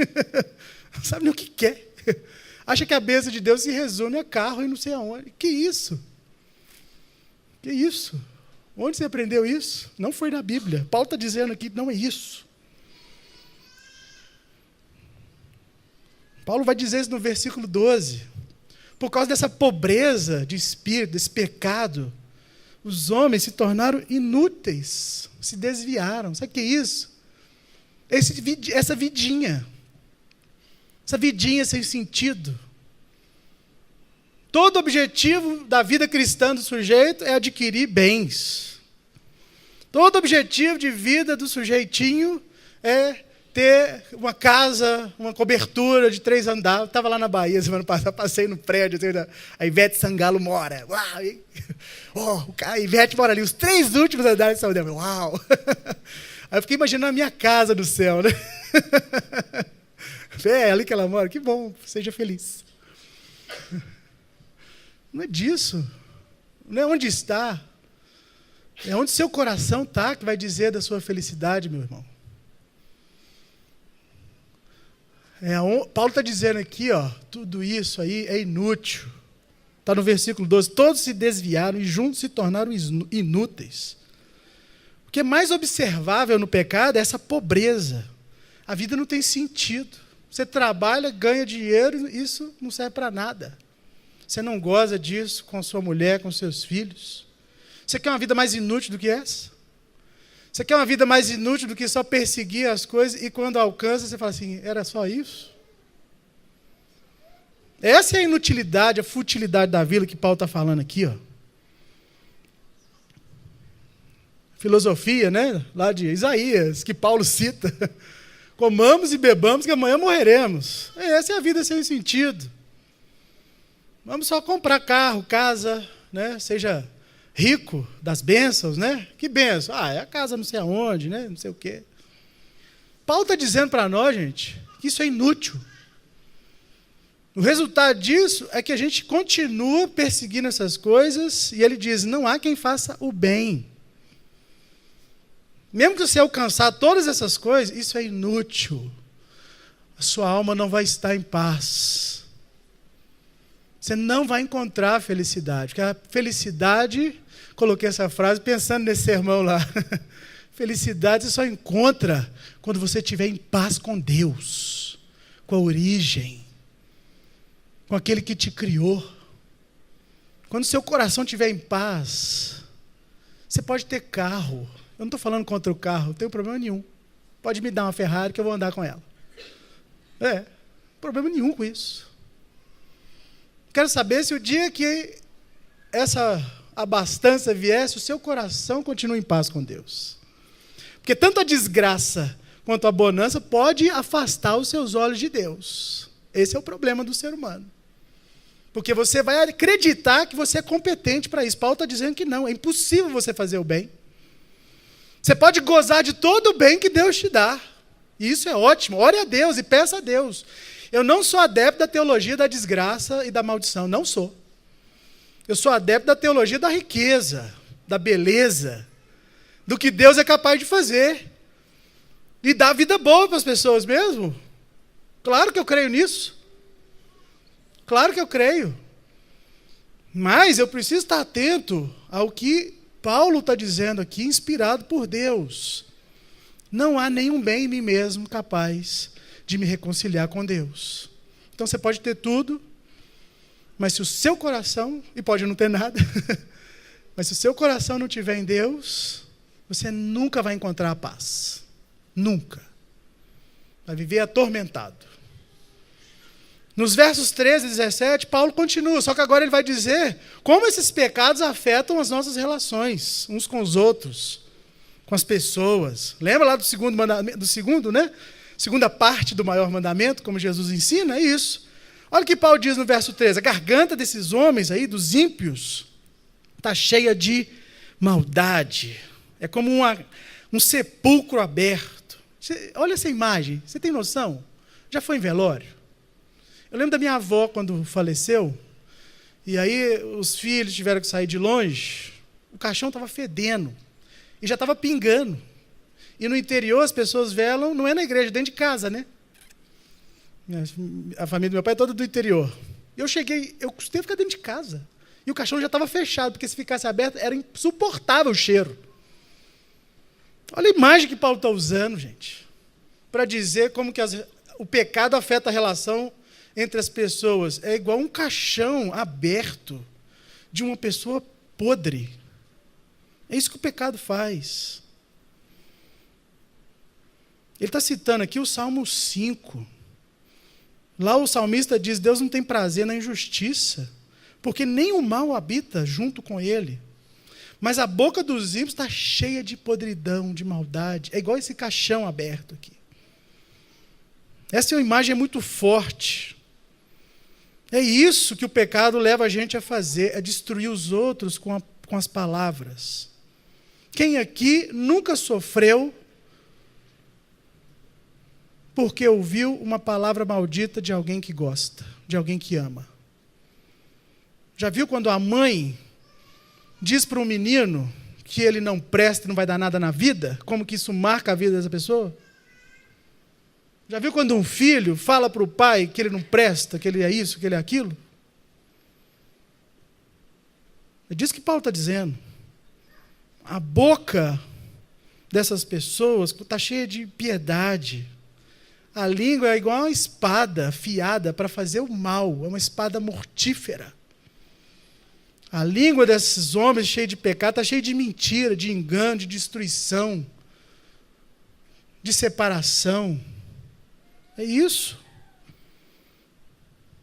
Não sabe nem o que quer. Acha que a bênção de Deus se resume a carro e não sei aonde. Que isso? Que isso? Onde você aprendeu isso? Não foi na Bíblia. Paulo está dizendo aqui, não é isso. Paulo vai dizer isso no versículo 12. Por causa dessa pobreza de espírito, desse pecado, os homens se tornaram inúteis, se desviaram. Sabe o que é isso? Essa vidinha sem sentido. Todo objetivo da vida cristã do sujeito é adquirir bens. Todo objetivo de vida do sujeitinho é ter uma casa, uma cobertura de 3 andares. Eu estava lá na Bahia semana passada, passei no prédio, a Ivete Sangalo mora. Uau! A Ivete mora ali, os 3 últimos andares são dela. Uau! Aí eu fiquei imaginando a minha casa do céu, né? É ali que ela mora, que bom, seja feliz. Não é disso. Não é onde está. É onde seu coração está que vai dizer da sua felicidade, meu irmão. Paulo está dizendo aqui, tudo isso aí é inútil. Está no versículo 12. Todos se desviaram e juntos se tornaram inúteis. O que é mais observável no pecado é essa pobreza. A vida não tem sentido. Você trabalha, ganha dinheiro, isso não serve para nada. Você não goza disso com sua mulher, com seus filhos. Você quer uma vida mais inútil do que essa? Você quer uma vida mais inútil do que só perseguir as coisas e quando alcança você fala assim, era só isso? Essa é a inutilidade, a futilidade da vida que Paulo está falando aqui. Filosofia, né? Lá de Isaías, que Paulo cita. Comamos e bebamos que amanhã morreremos. Essa é a vida sem sentido. Vamos só comprar carro, casa, né? Seja rico das bênçãos, né? Que bênção? É a casa não sei aonde, né? Não sei o quê. Paulo está dizendo para nós, gente, que isso é inútil. O resultado disso é que a gente continua perseguindo essas coisas e ele diz, não há quem faça o bem. Mesmo que você alcançar todas essas coisas, isso é inútil. A sua alma não vai estar em paz. Você não vai encontrar felicidade. Porque a felicidade, coloquei essa frase pensando nesse sermão lá. Felicidade você só encontra quando você estiver em paz com Deus, com a origem, com aquele que te criou. Quando seu coração estiver em paz, você pode ter carro. Eu não estou falando contra o carro, não tenho problema nenhum. Pode me dar uma Ferrari que eu vou andar com ela. Problema nenhum com isso. Quero saber se o dia que essa abastança viesse, o seu coração continua em paz com Deus. Porque tanto a desgraça quanto a bonança pode afastar os seus olhos de Deus. Esse é o problema do ser humano. Porque você vai acreditar que você é competente para isso. Paulo está dizendo que não, é impossível você fazer o bem. Você pode gozar de todo o bem que Deus te dá. E isso é ótimo. Ore a Deus e peça a Deus. Eu não sou adepto da teologia da desgraça e da maldição. Não sou. Eu sou adepto da teologia da riqueza, da beleza, do que Deus é capaz de fazer. E dar vida boa para as pessoas mesmo. Claro que eu creio nisso. Claro que eu creio. Mas eu preciso estar atento ao que Paulo está dizendo aqui, inspirado por Deus. Não há nenhum bem em mim mesmo capaz de me reconciliar com Deus. Então você pode ter tudo, mas se o seu coração, e pode não ter nada, mas se o seu coração não estiver em Deus, você nunca vai encontrar a paz. Nunca. Vai viver atormentado. Nos versos 13 e 17, Paulo continua, só que agora ele vai dizer como esses pecados afetam as nossas relações, uns com os outros, com as pessoas. Lembra lá do segundo mandamento, segunda parte do maior mandamento, como Jesus ensina? É isso. Olha o que Paulo diz no verso 13. A garganta desses homens aí, dos ímpios, está cheia de maldade. É como um sepulcro aberto. Olha essa imagem. Você tem noção? Já foi em velório? Eu lembro da minha avó quando faleceu. E aí os filhos tiveram que sair de longe. O caixão estava fedendo. E já estava pingando. E no interior as pessoas velam, não é na igreja, dentro de casa, né? A família do meu pai é toda do interior. Eu custei ficar dentro de casa. E o caixão já estava fechado, porque se ficasse aberto, era insuportável o cheiro. Olha a imagem que Paulo está usando, gente, para dizer como que o pecado afeta a relação entre as pessoas. É igual um caixão aberto de uma pessoa podre. É isso que o pecado faz. Ele está citando aqui o Salmo 5. Lá o salmista diz, Deus não tem prazer na injustiça, porque nem o mal habita junto com ele. Mas a boca dos ímpios está cheia de podridão, de maldade. É igual esse caixão aberto aqui. Essa é uma imagem muito forte. É isso que o pecado leva a gente a fazer, é destruir os outros com as palavras. Quem aqui nunca sofreu porque ouviu uma palavra maldita de alguém que gosta, de alguém que ama? Já viu quando a mãe diz para um menino que ele não presta e não vai dar nada na vida? Como que isso marca a vida dessa pessoa? Já viu quando um filho fala para o pai que ele não presta, que ele é isso, que ele é aquilo? É disso que Paulo está dizendo. A boca dessas pessoas está cheia de piedade. A língua é igual uma espada afiada para fazer o mal, é uma espada mortífera. A língua desses homens cheia de pecado está cheia de mentira, de engano, de destruição, de separação. É isso.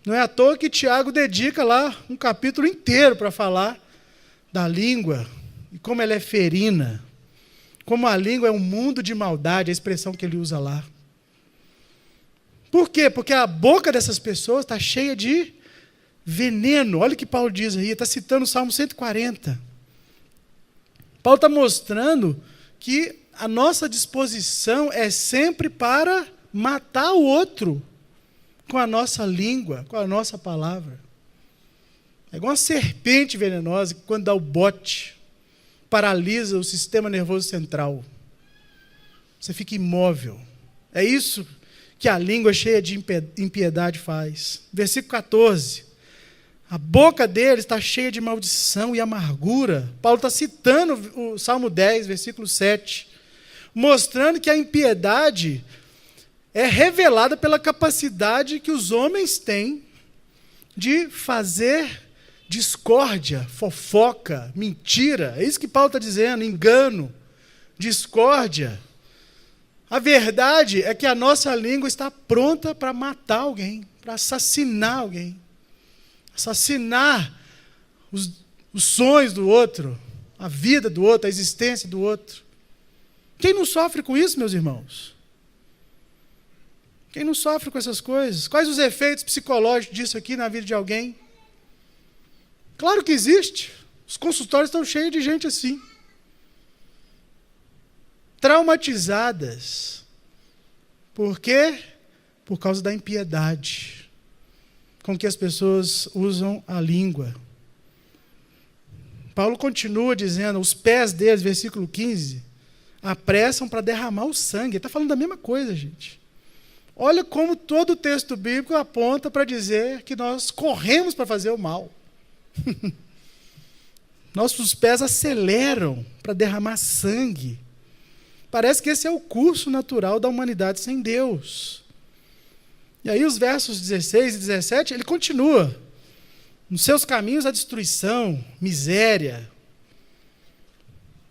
Não é à toa que Tiago dedica lá um capítulo inteiro para falar da língua e como ela é ferina, como a língua é um mundo de maldade, a expressão que ele usa lá. Por quê? Porque a boca dessas pessoas está cheia de veneno. Olha o que Paulo diz aí, está citando o Salmo 140. Paulo está mostrando que a nossa disposição é sempre para matar o outro com a nossa língua, com a nossa palavra. É igual uma serpente venenosa que, quando dá o bote, paralisa o sistema nervoso central. Você fica imóvel. É isso que a língua cheia de impiedade faz. Versículo 14. A boca deles está cheia de maldição e amargura. Paulo está citando o Salmo 10, versículo 7, mostrando que a impiedade é revelada pela capacidade que os homens têm de fazer discórdia, fofoca, mentira. É isso que Paulo está dizendo, engano, discórdia. A verdade é que a nossa língua está pronta para matar alguém, para assassinar alguém. Assassinar os sonhos do outro, a vida do outro, a existência do outro. Quem não sofre com isso, meus irmãos? Quem não sofre com essas coisas? Quais os efeitos psicológicos disso aqui na vida de alguém? Claro que existe. Os consultórios estão cheios de gente assim. Traumatizadas. Por quê? Por causa da impiedade com que as pessoas usam a língua. Paulo continua dizendo, os pés deles, versículo 15, apressam para derramar o sangue. Ele está falando da mesma coisa, gente. Olha como todo o texto bíblico aponta para dizer que nós corremos para fazer o mal. Nossos pés aceleram para derramar sangue. Parece que esse é o curso natural da humanidade sem Deus. E aí os versos 16 e 17, ele continua. Nos seus caminhos a destruição, miséria.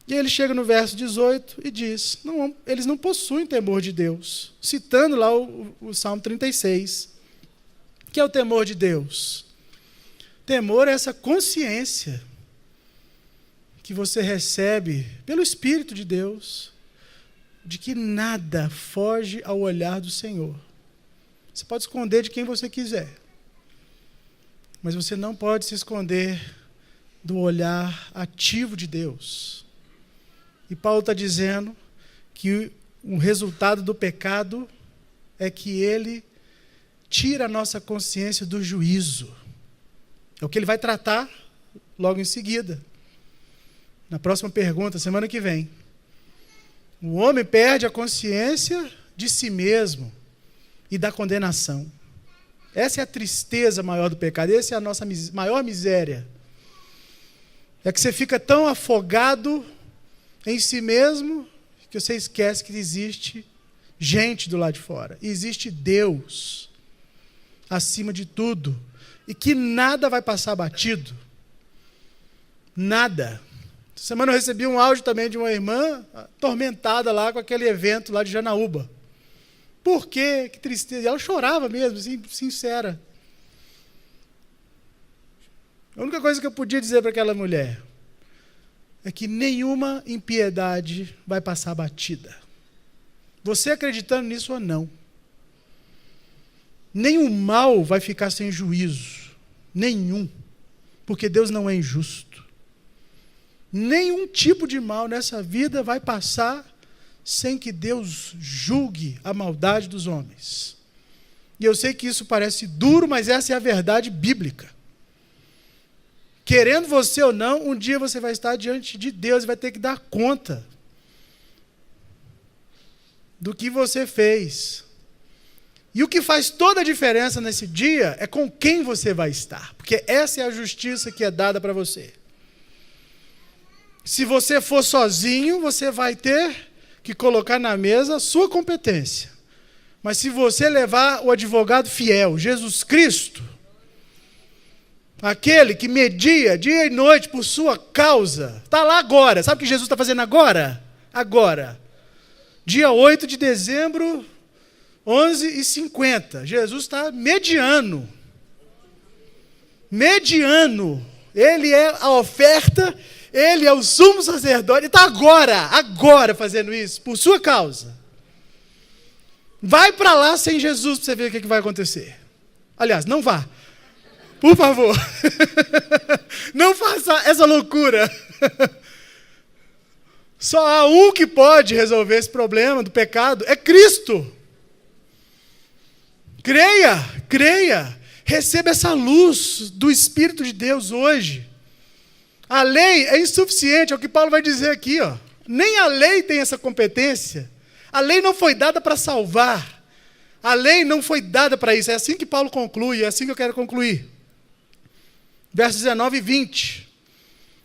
E ele chega no verso 18 e diz, não, eles não possuem temor de Deus. Citando lá o Salmo 36. O que é o temor de Deus? Temor é essa consciência que você recebe pelo Espírito de Deus, de que nada foge ao olhar do Senhor. Você pode esconder de quem você quiser, mas você não pode se esconder do olhar ativo de Deus. E Paulo está dizendo que o resultado do pecado é que ele tira a nossa consciência do juízo. É o que ele vai tratar logo em seguida. Na próxima pergunta, semana que vem. O homem perde a consciência de si mesmo e da condenação. Essa é a tristeza maior do pecado. Essa é a nossa maior miséria. É que você fica tão afogado em si mesmo que você esquece que existe gente do lado de fora. E existe Deus acima de tudo. E que nada vai passar batido. Nada. Essa semana eu recebi um áudio também de uma irmã atormentada lá com aquele evento lá de Janaúba. Por quê? Que tristeza. E ela chorava mesmo, assim, sincera. A única coisa que eu podia dizer para aquela mulher é que nenhuma impiedade vai passar batida. Você acreditando nisso ou não. Nenhum mal vai ficar sem juízo. Nenhum. Porque Deus não é injusto. Nenhum tipo de mal nessa vida vai passar sem que Deus julgue a maldade dos homens. E eu sei que isso parece duro, mas essa é a verdade bíblica. Querendo você ou não, um dia você vai estar diante de Deus e vai ter que dar conta do que você fez. E o que faz toda a diferença nesse dia é com quem você vai estar, porque essa é a justiça que é dada para você. Se você for sozinho, você vai ter que colocar na mesa a sua competência. Mas se você levar o advogado fiel, Jesus Cristo, aquele que media dia e noite por sua causa, está lá agora. Sabe o que Jesus está fazendo agora? Agora. Dia 8 de dezembro, 11h50. Jesus está mediano. Mediano. Ele é a oferta, ele é o sumo sacerdote. Ele está agora fazendo isso, por sua causa. Vai para lá sem Jesus para você ver o que vai acontecer. Aliás, não vá. Por favor. Não faça essa loucura. Só há um que pode resolver esse problema do pecado, é Cristo. Creia, receba essa luz do Espírito de Deus hoje. A lei é insuficiente, é o que Paulo vai dizer aqui, ó. Nem a lei tem essa competência. A lei não foi dada para salvar. A lei não foi dada para isso. É assim que Paulo conclui, é assim que eu quero concluir. Versos 19 e 20.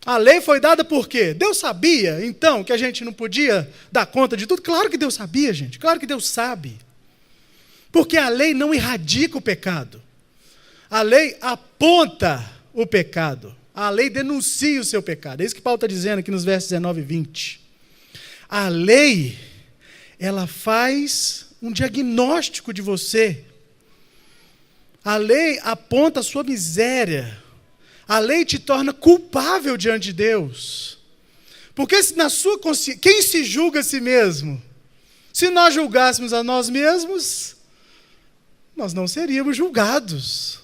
A lei foi dada por quê? Deus sabia, então, que a gente não podia dar conta de tudo? Claro que Deus sabia, gente. Claro que Deus sabe. Porque a lei não erradica o pecado. A lei aponta o pecado. A lei denuncia o seu pecado. É isso que Paulo está dizendo aqui nos versos 19 e 20. A lei, ela faz um diagnóstico de você. A lei aponta a sua miséria. A lei te torna culpável diante de Deus. Porque na sua consciência, quem se julga a si mesmo? Se nós julgássemos a nós mesmos, nós não seríamos julgados.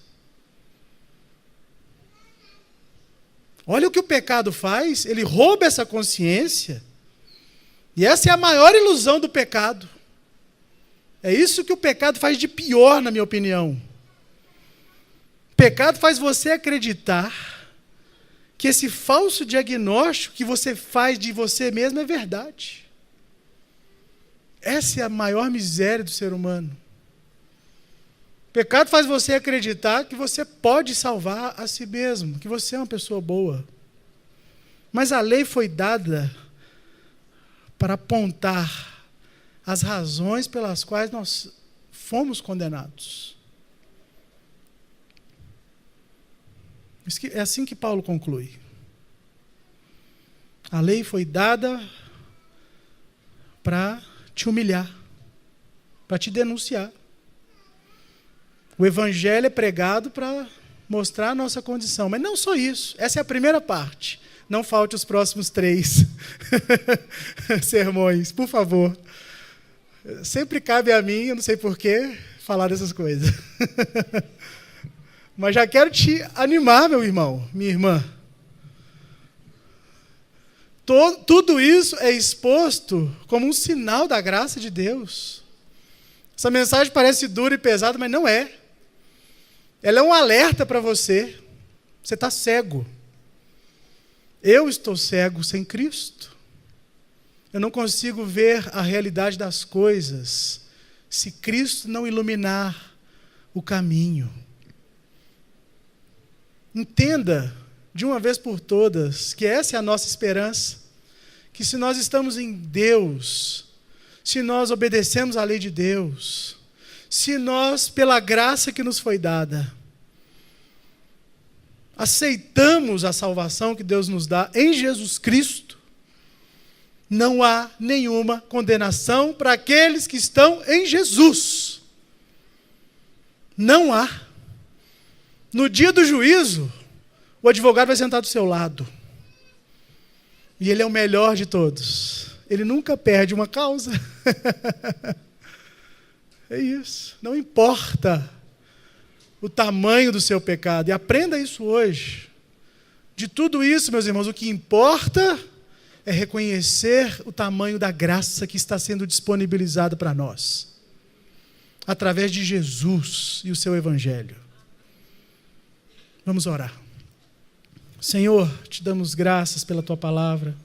Olha o que o pecado faz, ele rouba essa consciência. E essa é a maior ilusão do pecado. É isso que o pecado faz de pior, na minha opinião. O pecado faz você acreditar que esse falso diagnóstico que você faz de você mesmo é verdade. Essa é a maior miséria do ser humano. O pecado faz você acreditar que você pode salvar a si mesmo, que você é uma pessoa boa. Mas a lei foi dada para apontar as razões pelas quais nós fomos condenados. É assim que Paulo conclui. A lei foi dada para te humilhar, para te denunciar. O evangelho é pregado para mostrar a nossa condição. Mas não só isso. Essa é a primeira parte. Não falte os próximos 3 sermões, por favor. Sempre cabe a mim, eu não sei porquê, falar dessas coisas. Mas já quero te animar, meu irmão, minha irmã. Tudo isso é exposto como um sinal da graça de Deus. Essa mensagem parece dura e pesada, mas não é. Ela é um alerta para você. Você está cego. Eu estou cego sem Cristo. Eu não consigo ver a realidade das coisas se Cristo não iluminar o caminho. Entenda, de uma vez por todas, que essa é a nossa esperança, que se nós estamos em Deus, se nós obedecemos à lei de Deus, se nós, pela graça que nos foi dada, aceitamos a salvação que Deus nos dá em Jesus Cristo, não há nenhuma condenação para aqueles que estão em Jesus. Não há. No dia do juízo, o advogado vai sentar do seu lado. E ele é o melhor de todos. Ele nunca perde uma causa. É isso. Não importa o tamanho do seu pecado. E aprenda isso hoje. De tudo isso, meus irmãos, o que importa é reconhecer o tamanho da graça que está sendo disponibilizada para nós. Através de Jesus e o seu evangelho. Vamos orar. Senhor, te damos graças pela tua palavra.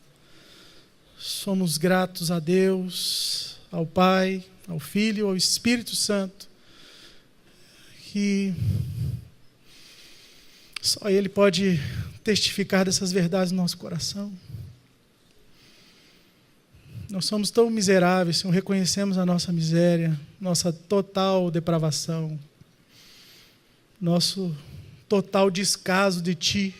Somos gratos a Deus, ao Pai, ao Filho, ao Espírito Santo, que só Ele pode testificar dessas verdades no nosso coração. Nós somos tão miseráveis, Senhor, reconhecemos a nossa miséria, nossa total depravação, nosso total descaso de Ti.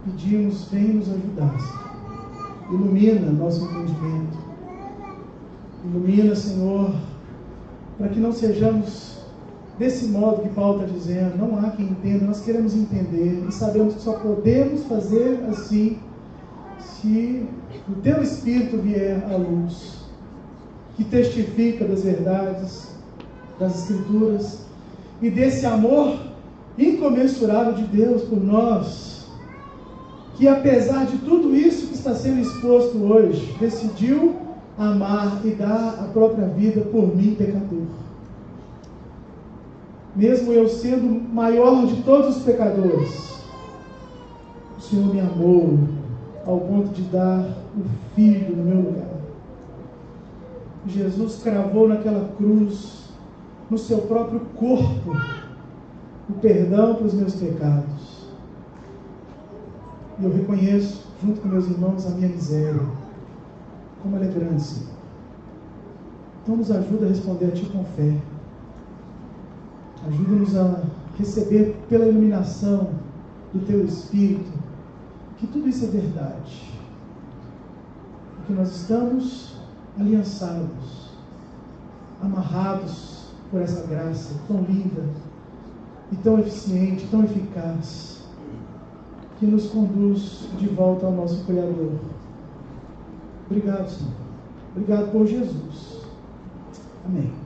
Pedimos, vem nos ajudar, Senhor. Ilumina nosso entendimento. Ilumina, Senhor, para que não sejamos desse modo que Paulo está dizendo. Não há quem entenda, nós queremos entender e sabemos que só podemos fazer assim se o Teu Espírito vier à luz, que testifica das verdades, das Escrituras e desse amor incomensurável de Deus por nós, que apesar de tudo isso que está sendo exposto hoje decidiu amar e dar a própria vida por mim, pecador. Mesmo eu sendo o maior de todos os pecadores, o Senhor me amou ao ponto de dar o Filho no meu lugar. Jesus cravou naquela cruz, no seu próprio corpo, o perdão para os meus pecados. E eu reconheço, junto com meus irmãos, a minha miséria. Como ela é grande, Senhor. Então nos ajuda a responder a Ti com fé. Ajuda-nos a receber pela iluminação do Teu Espírito que tudo isso é verdade. E que nós estamos aliançados, amarrados por essa graça tão linda e tão eficiente, tão eficaz, que nos conduz de volta ao nosso Criador. Obrigado, Senhor. Obrigado por Jesus. Amém.